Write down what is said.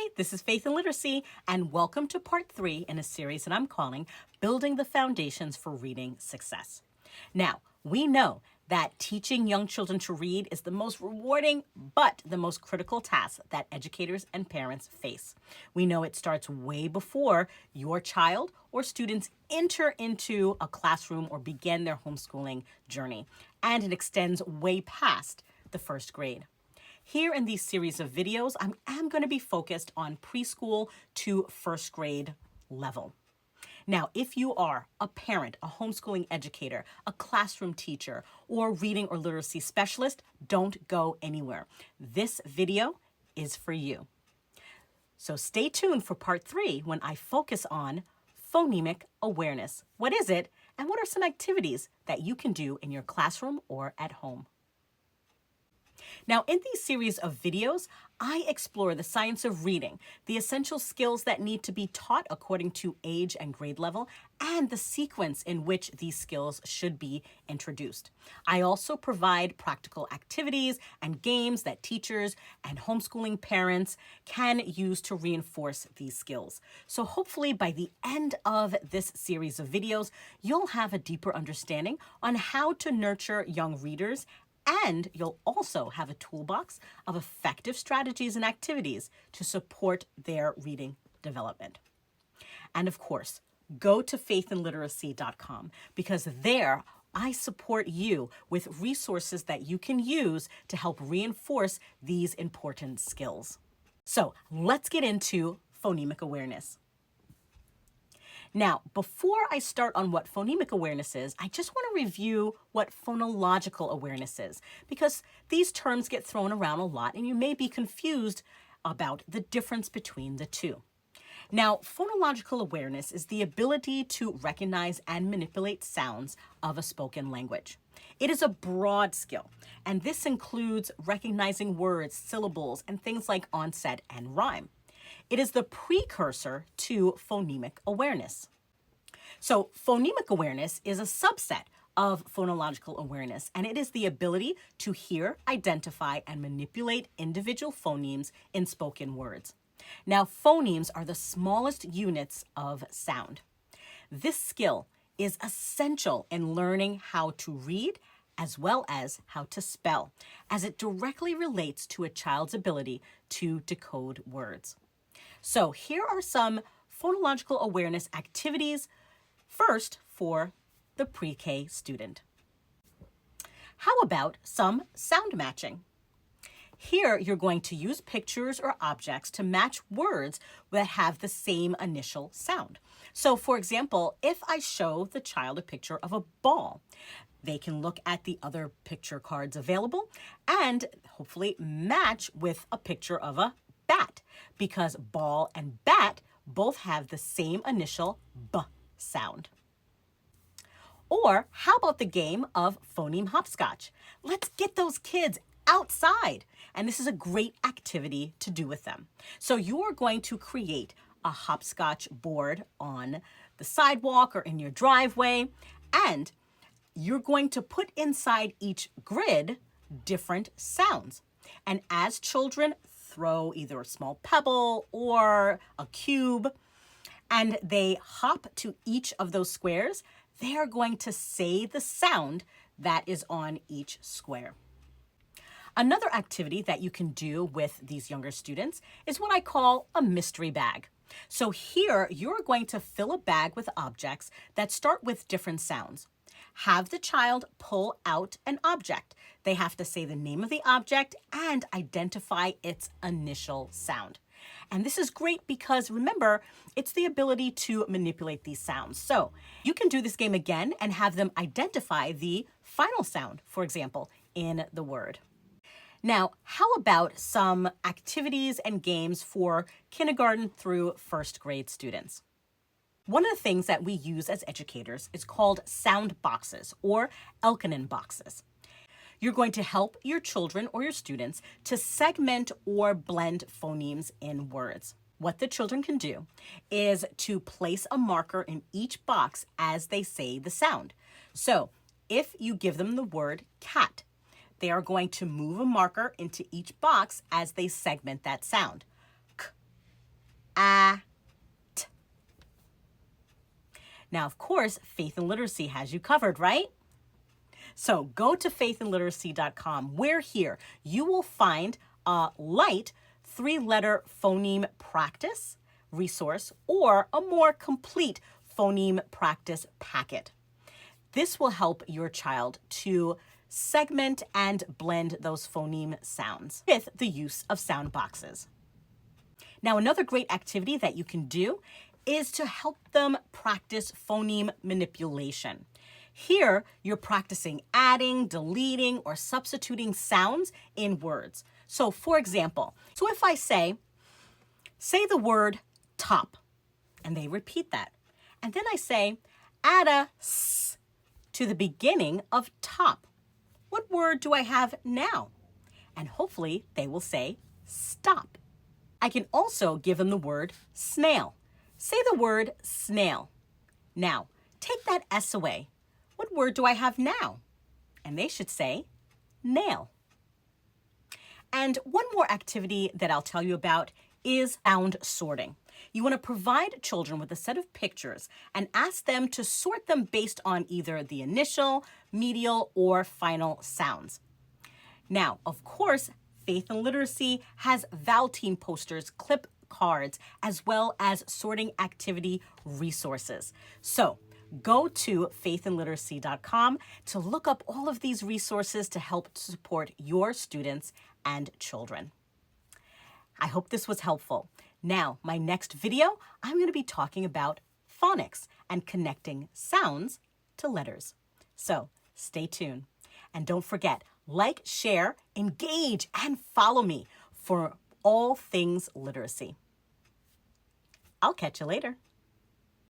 Hi, this is Faith and Literacy, and welcome to part 3 in a series that I'm calling Building the Foundations for Reading Success. Now, we know that teaching young children to read is the most rewarding but the most critical task that educators and parents face. We know it starts way before your child or students enter into a classroom or begin their homeschooling journey, and it extends way past the first grade. Here in these series of videos, I am going to be focused on preschool to first grade level. Now, if you are a parent, a homeschooling educator, a classroom teacher, or reading or literacy specialist, don't go anywhere. This video is for you. So stay tuned for part 3 when I focus on phonemic awareness. What is it, and what are some activities that you can do in your classroom or at home? Now, in these series of videos, I explore the science of reading, the essential skills that need to be taught according to age and grade level, and the sequence in which these skills should be introduced. I also provide practical activities and games that teachers and homeschooling parents can use to reinforce these skills. So hopefully by the end of this series of videos, you'll have a deeper understanding on how to nurture young readers, and you'll also have a toolbox of effective strategies and activities to support their reading development. And of course, go to faithandliteracy.com because there I support you with resources that you can use to help reinforce these important skills. So let's get into phonemic awareness. Now, before I start on what phonemic awareness is, I just want to review what phonological awareness is, because these terms get thrown around a lot and you may be confused about the difference between the two. Now, phonological awareness is the ability to recognize and manipulate sounds of a spoken language. It is a broad skill, and this includes recognizing words, syllables, and things like onset and rhyme. It is the precursor to phonemic awareness. So phonemic awareness is a subset of phonological awareness, and it is the ability to hear, identify, and manipulate individual phonemes in spoken words. Now, phonemes are the smallest units of sound. This skill is essential in learning how to read as well as how to spell, as it directly relates to a child's ability to decode words. So here are some phonological awareness activities, first for the pre-K student. How about some sound matching? Here you're going to use pictures or objects to match words that have the same initial sound. So for example, if I show the child a picture of a ball, they can look at the other picture cards available and hopefully match with a picture of a bat, because ball and bat both have the same initial B sound. Or how about the game of phoneme hopscotch? Let's get those kids outside, and this is a great activity to do with them. So you're going to create a hopscotch board on the sidewalk or in your driveway, and you're going to put inside each grid different sounds. And as children throw either a small pebble or a cube, and they hop to each of those squares, they are going to say the sound that is on each square. Another activity that you can do with these younger students is what I call a mystery bag. So here you're going to fill a bag with objects that start with different sounds. Have the child pull out an object. They have to say the name of the object and identify its initial sound. And this is great because remember, it's the ability to manipulate these sounds. So you can do this game again and have them identify the final sound, for example, in the word. Now, how about some activities and games for kindergarten through first grade students? One of the things that we use as educators is called sound boxes or Elkanen boxes. You're going to help your children or your students to segment or blend phonemes in words. What the children can do is to place a marker in each box as they say the sound. So if you give them the word cat, they are going to move a marker into each box as they segment that sound. K, at. Now, of course, Faith and Literacy has you covered, right? So go to faithandliteracy.com, where here you will find a light 3-letter phoneme practice resource or a more complete phoneme practice packet. This will help your child to segment and blend those phoneme sounds with the use of sound boxes. Now, another great activity that you can do is to help them practice phoneme manipulation. Here, you're practicing adding, deleting, or substituting sounds in words. So, for example, if I say the word top, and they repeat that. And then I say, add a s to the beginning of top. What word do I have now? And hopefully they will say stop. I can also give them the word snail. Say the word snail. Now, take that S away. What word do I have now? And they should say nail. And one more activity that I'll tell you about is sound sorting. You want to provide children with a set of pictures and ask them to sort them based on either the initial, medial, or final sounds. Now, of course, Faith and Literacy has Val Team posters, clip cards, as well as sorting activity resources. So go to faithandliteracy.com to look up all of these resources to help support your students and children. I hope this was helpful. Now, my next video, I'm going to be talking about phonics and connecting sounds to letters. So stay tuned. And don't forget, like, share, engage, and follow me for all things literacy. I'll catch you later.